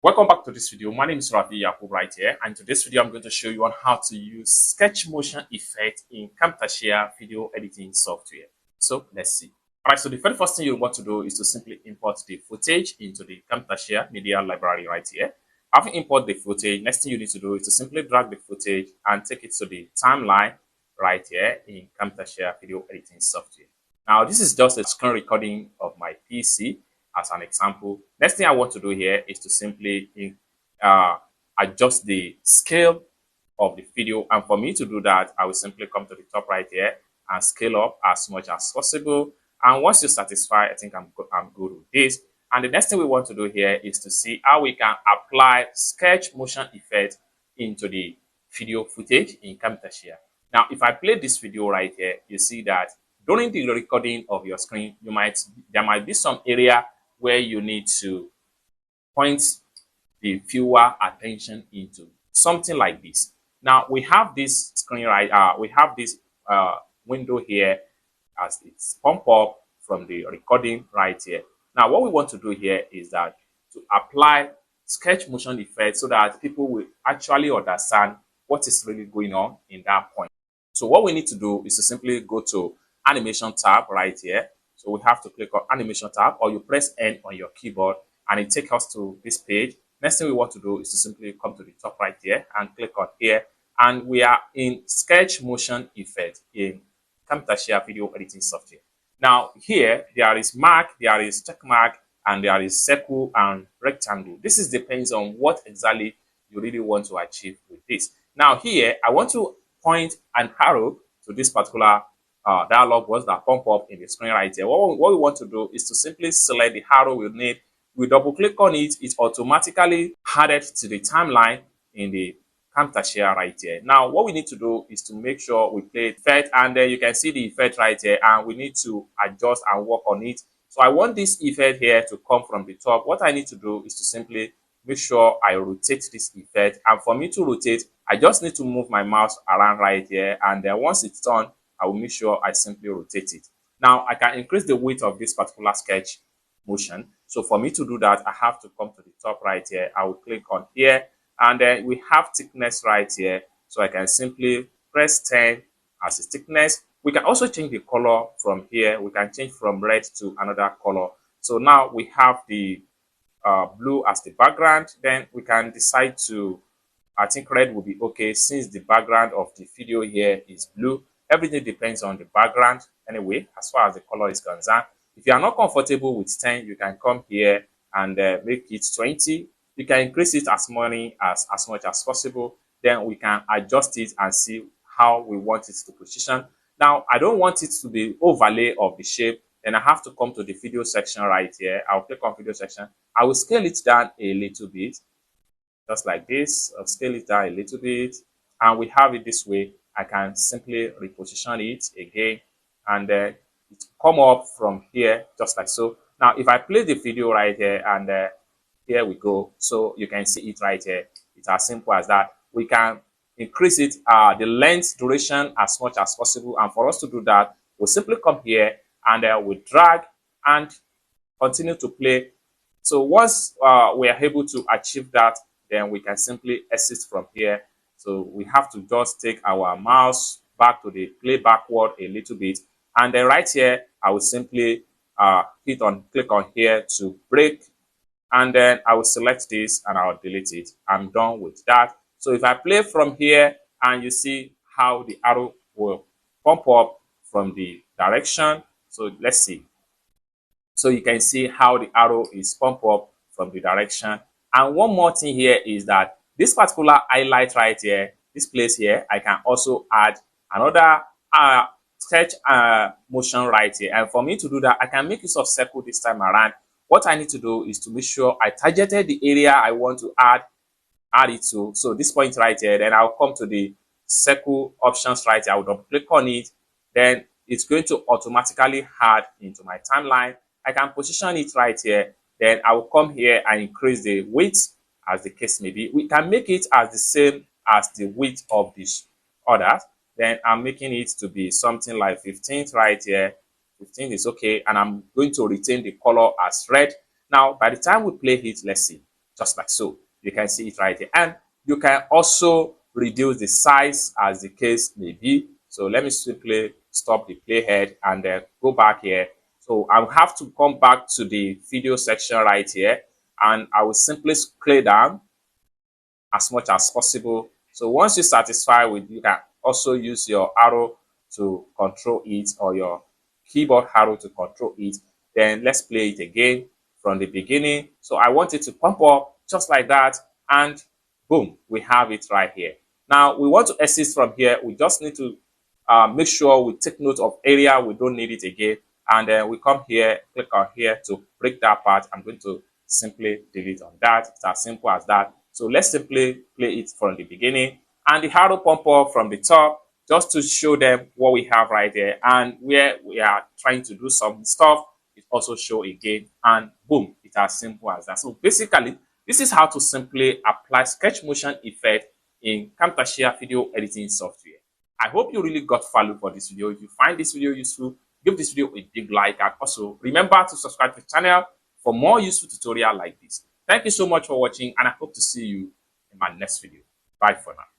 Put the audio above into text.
Welcome back to this video. My name is Rafi Yakub right here, and in today's video I'm going to show you on how to use sketch motion effect in Camtasia video editing software. So let's see. Alright, so the very first thing you want to do is to simply import the footage into the Camtasia media library right here. After import the footage, next thing you need to do is to simply drag the footage and take it to the timeline right here in Camtasia video editing software. Now this is just a screen recording of my PC as an example. Next thing I want to do here is to simply adjust the scale of the video, and for me to do that I will simply come to the top right here and scale up as much as possible. And once you're satisfied, I think I'm good with this. And the next thing we want to do here is to see how we can apply sketch motion effect into the video footage in Camtasia. Now if I play this video right here, you see that during the recording of your screen, there might be some area where you need to point the viewer attention into something like this. Now we have this screen we have this window here as it's pump up from the recording right here. Now what we want to do here is that to apply sketch motion effect so that people will actually understand what is really going on in that point. So what we need to do is to simply go to animation tab right here. So we have to click on animation tab, or you press N on your keyboard and it takes us to this page. Next thing we want to do is to simply come to the top right here and click on here, and we are in sketch motion effect in Camtasia video editing software. Now here there is mark, there is check mark, and there is circle and rectangle. This is depends on what exactly you really want to achieve with this. Now here I want to point an arrow to this particular dialog box that pump up in the screen right here. What we want to do is to simply select the arrow we need. We double click on it, it's automatically added to the timeline in the Camtasia right here. Now what we need to do is to make sure we play effect, and then you can see the effect right here, and we need to adjust and work on it. So I want this effect here to come from the top. What I need to do is to simply make sure I rotate this effect, and for me to rotate I just need to move my mouse around right here, and then once it's done I will make sure I simply rotate it. Now I can increase the width of this particular sketch motion. So for me to do that, I have to come to the top right here. I will click on here, and then we have thickness right here. So I can simply press 10 as a thickness. We can also change the color from here. We can change from red to another color. So now we have the blue as the background. Then we can decide to, I think red will be okay since the background of the video here is blue. Everything depends on the background anyway, as far as the color is concerned. If you are not comfortable with 10, you can come here and make it 20. You can increase it as much as possible. Then we can adjust it and see how we want it to position. Now, I don't want it to be overlay of the shape. Then I have to come to the video section right here. I'll click on video section. I will scale it down a little bit, just like this. I'll scale it down a little bit, and we have it this way. I can simply reposition it again, and it come up from here just like so. Now if I play the video right here, and here we go, so you can see it right here. It's as simple as that. We can increase it the length duration as much as possible, and for us to do that we'll simply come here and we drag and continue to play. So once we are able to achieve that, then we can simply exit from here. So we have to just take our mouse back to the play backward a little bit, and then right here I will simply click on here to break, and then I will select this and I'll delete it. I'm done with that. So if I play from here, and you see how the arrow will pump up from the direction. So let's see. So you can see how the arrow is pump up from the direction. And one more thing here is that this particular highlight right here, this place here, I can also add another sketch motion right here. And for me to do that, I can make use of circle this time around. What I need to do is to make sure I targeted the area I want to add it to. So this point right here, then I'll come to the circle options right here. I will double click on it. Then it's going to automatically add into my timeline. I can position it right here. Then I will come here and increase the width as the case may be. We can make it as the same as the width of this others. Then I'm making it to be something like 15 right here. 15 is okay, and I'm going to retain the color as red. Now by the time we play it, let's see. just like so. You can see it right here. And you can also reduce the size as the case may be. So let me simply stop the playhead and then go back here. So I'll have to come back to the video section right here, and I will simply scroll down as much as possible. So once you're satisfied with, you can also use your arrow to control it, or your keyboard arrow to control it. Then let's play it again from the beginning. So I want it to pump up just like that, and boom, we have it right here. Now we want to exit from here. We just need to make sure we take note of area we don't need it again, and then we come here, click on here to break that part. I'm going to simply delete on that. It's as simple as that. So let's simply play it from the beginning, and the arrow pump up from the top just to show them what we have right there, and where we are trying to do some stuff, it also show again, and boom, it's as simple as that. So basically, this is how to simply apply sketch motion effect in Camtasia video editing software. I hope you really got value for this video. If you find this video useful, give this video a big like, and also remember to subscribe to the channel for more useful tutorials like this. Thank you so much for watching, and I hope to see you in my next video. Bye for now.